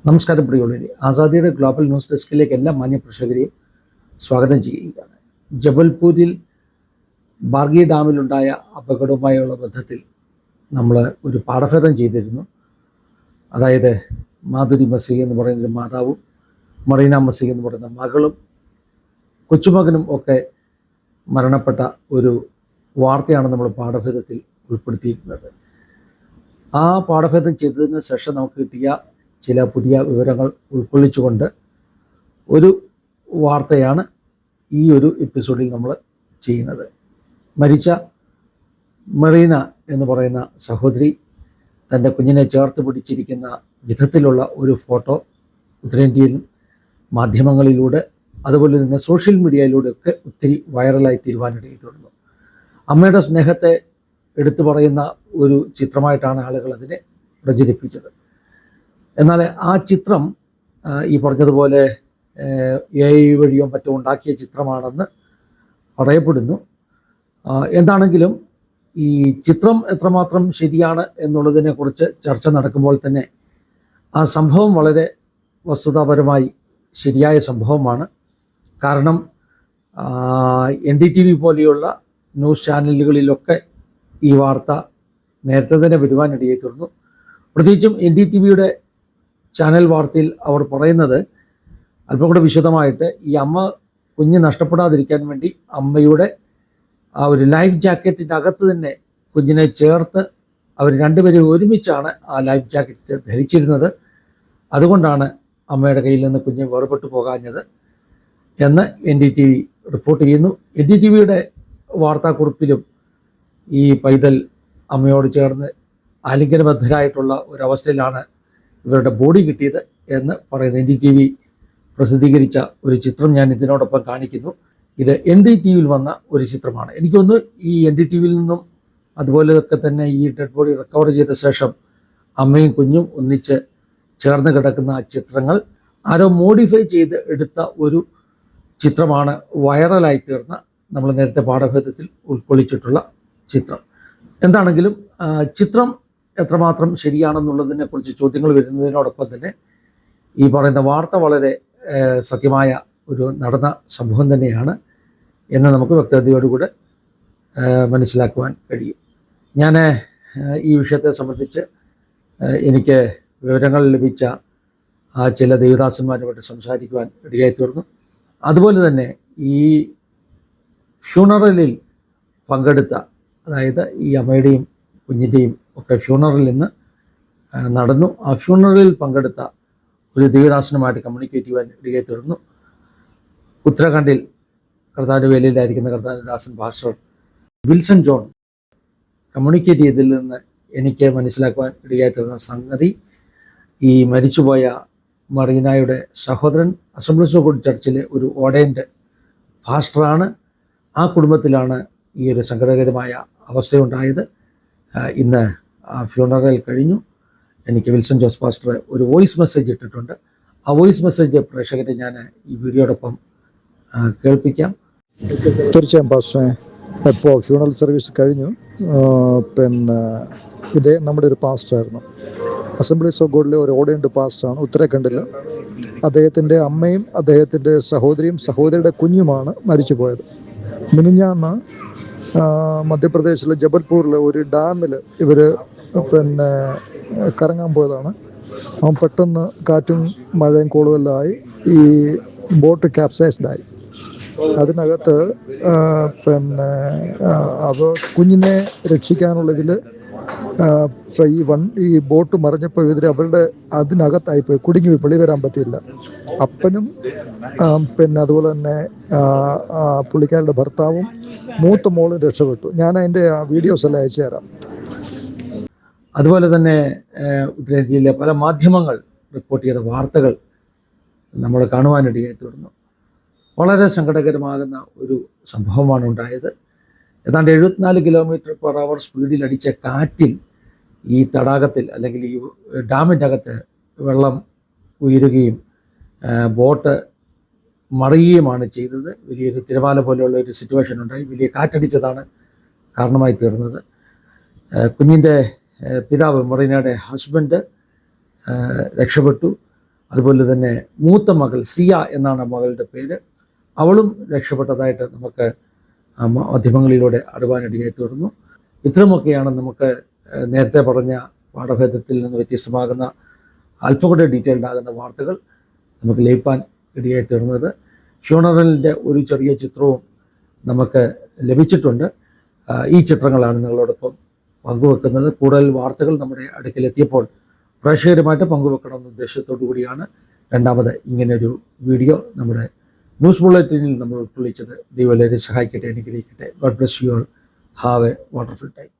നമസ്കാരം പ്രിയമുള്ളവരെ, ആസാദിയുടെ global news ഡെസ്കിലേക്ക് എല്ലാ മാന്യപ്രേക്ഷകരെയും സ്വാഗതം ചെയ്യുകയാണ്. ജബൽപൂരിൽ ബാർഗി ഡാമിലുണ്ടായ അപകടവുമായുള്ള ബന്ധത്തിൽ നമ്മൾ ഒരു പാഠഭേദം ചെയ്തിരുന്നു. അതായത് മാധുരി മസീഹ് എന്ന് പറയുന്നൊരു മാതാവും മറീന മസീഹ് എന്ന് പറയുന്ന മകളും കൊച്ചുമകനും ഒക്കെ മരണപ്പെട്ട ഒരു വാർത്തയാണ് നമ്മൾ പാഠഭേദത്തിൽ ഉൾപ്പെടുത്തിയിരുന്നത്. ആ പാഠഭേദം ചെയ്തതിന് ശേഷം നമുക്ക് കിട്ടിയ ചില പുതിയ വിവരങ്ങൾ ഉൾക്കൊള്ളിച്ചുകൊണ്ട് ഒരു വാർത്തയാണ് ഈ ഒരു എപ്പിസോഡിൽ നമ്മൾ ചെയ്യുന്നത്. മരിച്ച മറീന എന്ന് പറയുന്ന സഹോദരി തൻ്റെ കുഞ്ഞിനെ ചേർത്ത് പിടിച്ചിരിക്കുന്ന വിധത്തിലുള്ള ഒരു ഫോട്ടോ ഉത്തരേന്ത്യയിൽ മാധ്യമങ്ങളിലൂടെ അതുപോലെ തന്നെ സോഷ്യൽ മീഡിയയിലൂടെയൊക്കെ ഒത്തിരി വൈറലായി തീരുവാനിടയായിത്തീർന്നു. അമ്മയുടെ സ്നേഹത്തെ എടുത്തു പറയുന്ന ഒരു ചിത്രമായിട്ടാണ് ആളുകൾ അതിനെ പ്രചരിപ്പിച്ചത്. എന്നാൽ ആ ചിത്രം ഈ പറഞ്ഞതുപോലെ AI വഴിയോ മറ്റോ ഉണ്ടാക്കിയ ചിത്രമാണെന്ന് പറയപ്പെടുന്നു. എന്താണെങ്കിലും ഈ ചിത്രം എത്രമാത്രം ശരിയാണ് എന്നുള്ളതിനെക്കുറിച്ച് ചർച്ച നടക്കുമ്പോൾ തന്നെ ആ സംഭവം വളരെ വസ്തുതാപരമായി ശരിയായ സംഭവമാണ്. കാരണം NDTV പോലെയുള്ള ന്യൂസ് ചാനലുകളിലൊക്കെ ഈ വാർത്ത നേരത്തെ തന്നെ വരുവാനിടയായി തീർന്നു. പ്രത്യേകിച്ചും NDTVയുടെ ചാനൽ വാർത്തയിൽ അവർ പറയുന്നത് അല്പം കൂടെ വിശദമായിട്ട് ഈ അമ്മ കുഞ്ഞ് നഷ്ടപ്പെടാതിരിക്കാൻ വേണ്ടി അമ്മയുടെ ആ ഒരു ലൈഫ് ജാക്കറ്റിൻ്റെ അകത്ത് തന്നെ കുഞ്ഞിനെ ചേർത്ത് അവർ രണ്ടുപേരും ഒരുമിച്ചാണ് ആ ലൈഫ് ജാക്കറ്റ് ധരിച്ചിരുന്നത്. അതുകൊണ്ടാണ് അമ്മയുടെ കയ്യിൽ നിന്ന് കുഞ്ഞ് വേർപെട്ടു പോകാഞ്ഞത് എന്ന് NDTV റിപ്പോർട്ട് ചെയ്യുന്നു. NDTVയുടെ വാർത്താക്കുറിപ്പിലും ഈ പൈതൽ അമ്മയോട് ചേർന്ന് ആലിംഗനബദ്ധരായിട്ടുള്ള ഒരവസ്ഥയിലാണ് ഇവരുടെ ബോഡി കിട്ടിയത് എന്ന് പറയുന്നത്. NDTV പ്രസിദ്ധീകരിച്ച ഒരു ചിത്രം ഞാൻ ഇതിനോടൊപ്പം കാണിക്കുന്നു. ഇത് NDTVയിൽ വന്ന ഒരു ചിത്രമാണ്. എനിക്കൊന്ന് ഈ NDTVയിൽ നിന്നും അതുപോലെയൊക്കെ തന്നെ ഈ ഡെഡ് ബോഡി റിക്കവർ ചെയ്ത ശേഷം അമ്മയും കുഞ്ഞും ഒന്നിച്ച് ചേർന്ന് കിടക്കുന്ന ആ ചിത്രങ്ങൾ ആരോ മോഡിഫൈ ചെയ്ത് എടുത്ത ഒരു ചിത്രമാണ് വൈറലായി തീർന്ന നമ്മൾ നേരത്തെ പാഠഭേദത്തിൽ ഉൾക്കൊള്ളിച്ചിട്ടുള്ള ചിത്രം. എന്താണെങ്കിലും ചിത്രം എത്രമാത്രം ശരിയാണെന്നുള്ളതിനെക്കുറിച്ച് ചോദ്യങ്ങൾ വരുന്നതിനോടൊപ്പം തന്നെ ഈ പറയുന്ന വാർത്ത വളരെ സത്യമായ ഒരു നടന്ന സംഭവം തന്നെയാണ് എന്ന് നമുക്ക് വ്യക്തതയോടുകൂടെ മനസ്സിലാക്കുവാൻ കഴിയും. ഞാൻ ഈ വിഷയത്തെ സംബന്ധിച്ച് എനിക്ക് വിവരങ്ങൾ ലഭിച്ച ചില ദേവദാസന്മാരുമായിട്ട് സംസാരിക്കുവാൻ ഇടയായി തീർന്നു. അതുപോലെ തന്നെ ഈ ഫ്യൂണറലിൽ പങ്കെടുത്ത, അതായത് ഈ അമ്മയുടെയും കുഞ്ഞിൻ്റെയും ഒക്കെ ഫ്യൂണറൽ ഇന്ന് നടന്നു. ആ ഫ്യൂണറലിൽ പങ്കെടുത്ത ഒരു ദേവദാസനുമായിട്ട് കമ്മ്യൂണിക്കേറ്റ് ചെയ്യാൻ ഇടയായി തീർന്നു. ഉത്തരാഖണ്ഡിൽ കർത്താവിൻ്റെ വേലയിലായിരിക്കുന്ന കർത്താവിദാസൻ പാസ്റ്റർ വിൽസൺ ജോൺ കമ്മ്യൂണിക്കേറ്റ് ചെയ്തതിൽ നിന്ന് എനിക്ക് മനസ്സിലാക്കുവാൻ ഇടയായി തീർന്ന സംഗതി, ഈ മരിച്ചുപോയ മറീനായുടെ സഹോദരൻ അസംബ്ലീസ് ഓഫ് ഗോഡ് ചർച്ചിലെ ഒരു ഓർഡൈൻഡ് പാസ്റ്ററാണ്. ആ കുടുംബത്തിലാണ് ഈ ഒരു സങ്കടകരമായ അവസ്ഥയുണ്ടായത്. ഇന്ന് ആ ഫ്യൂണറൽ കഴിഞ്ഞു. എനിക്ക് വിൽസൺ ജോസ് പാസ്റ്റർ ഒരു വോയിസ് മെസ്സേജ് ഇട്ടിട്ടുണ്ട്. ആ വോയിസ് മെസ്സേജ് പ്രേക്ഷകരെ ഞാൻ ഈ വീഡിയോടൊപ്പം കേൾപ്പിക്കാം. തീർച്ചയായും പാസ്റ്ററെ, ഇപ്പോൾ ഫ്യൂണറൽ സർവീസ് കഴിഞ്ഞു. ഇത് നമ്മുടെ ഒരു പാസ്റ്ററായിരുന്നു. അസംബ്ലീസ് ഓഫ് ഗോഡിലെ ഒരു ഓർഡൈൻഡ് പാസ്റ്ററാണ് ഉത്തരാഖണ്ഡിൽ. അദ്ദേഹത്തിൻ്റെ അമ്മയും അദ്ദേഹത്തിൻ്റെ സഹോദരിയും സഹോദരിയുടെ കുഞ്ഞുമാണ് മരിച്ചു പോയത്. മിനിഞ്ഞാന്ന് മധ്യപ്രദേശിലെ ജബൽപൂരിൽ ഒരു ഡാമിൽ ഇവർ കറങ്ങാൻ പോയതാണ്. അവൻ പെട്ടെന്ന് കാറ്റും മഴയും കൂടുതലായി ഈ ബോട്ട് ക്യാപ്സൈസ്ഡായി. അതിനകത്ത് അത് കുഞ്ഞിനെ രക്ഷിക്കാനുള്ളതിൽ ഈ ബോട്ട് മറിഞ്ഞപ്പോൾ അവരുടെ അതിനകത്തായിപ്പോയി, കുടുങ്ങി വെളി വരാൻ പറ്റിയില്ല. അപ്പനും അതുപോലെ തന്നെ പുള്ളിക്കാരുടെ ഭർത്താവും മൂത്ത മോളും രക്ഷപ്പെട്ടു. ഞാൻ അതിൻ്റെ വീഡിയോസ് എല്ലാം അയച്ചു തരാം. അതുപോലെ തന്നെ ഉത്തരേന്ത്യയിലെ പല മാധ്യമങ്ങൾ റിപ്പോർട്ട് ചെയ്ത വാർത്തകൾ നമ്മൾ കാണുവാനിടയായി തീർന്നു. വളരെ സങ്കടകരമാകുന്ന ഒരു സംഭവമാണ് ഉണ്ടായത്. ഏതാണ്ട് 74 km/h സ്പീഡിൽ അടിച്ച കാറ്റിൽ ഈ തടാകത്തിൽ അല്ലെങ്കിൽ ഈ ഡാമിൻ്റെ അകത്ത് വെള്ളം ഉയരുകയും ബോട്ട് മറിയുകയുമാണ് ചെയ്തത്. വലിയൊരു തിരമാല പോലെയുള്ള ഒരു സിറ്റുവേഷൻ ഉണ്ടായി. വലിയ കാറ്റടിച്ചതാണ് കാരണമായി തീർന്നത്. കുഞ്ഞിൻ്റെ പിതാവ് മറീനയുടെ ഹസ്ബൻഡ് രക്ഷപ്പെട്ടു. അതുപോലെ തന്നെ മൂത്ത മകൾ സിയ എന്നാണ് മകളുടെ പേര്. അവളും രക്ഷപ്പെട്ടതായിട്ട് നമുക്ക് മാധ്യമങ്ങളിലൂടെ അറിവാനിടയായി തീർന്നു. ഇത്രയുമൊക്കെയാണ് നമുക്ക് നേരത്തെ പറഞ്ഞ പാഠഭേദത്തിൽ നിന്ന് വ്യത്യസ്തമാകുന്ന അല്പം കൂടെ ഡീറ്റെയിൽഡ് ആകുന്ന വാർത്തകൾ നമുക്ക് ലയിപ്പാൻ ഇടയായി തീർന്നത്. ഫ്യൂണറലിൻ്റെ ഒരു ചെറിയ ചിത്രവും നമുക്ക് ലഭിച്ചിട്ടുണ്ട്. ഈ ചിത്രങ്ങളാണ് നിങ്ങളോടൊപ്പം പങ്കുവെക്കുന്നത്. കൂടുതൽ വാർത്തകൾ നമ്മുടെ അടുക്കലെത്തിയപ്പോൾ പ്രേക്ഷകരുമായിട്ട് പങ്കുവെക്കണമെന്ന ഉദ്ദേശത്തോടു കൂടിയാണ് രണ്ടാമത് ഇങ്ങനൊരു വീഡിയോ നമ്മുടെ ന്യൂസ് ബുള്ളറ്റിനിൽ നമ്മൾ ഉൾക്കൊള്ളിച്ചത്. ദൈവം എല്ലാവരെയും സഹായിക്കട്ടെ, അനുഗ്രഹിക്കട്ടെ. God bless you all. Have A wonderful time.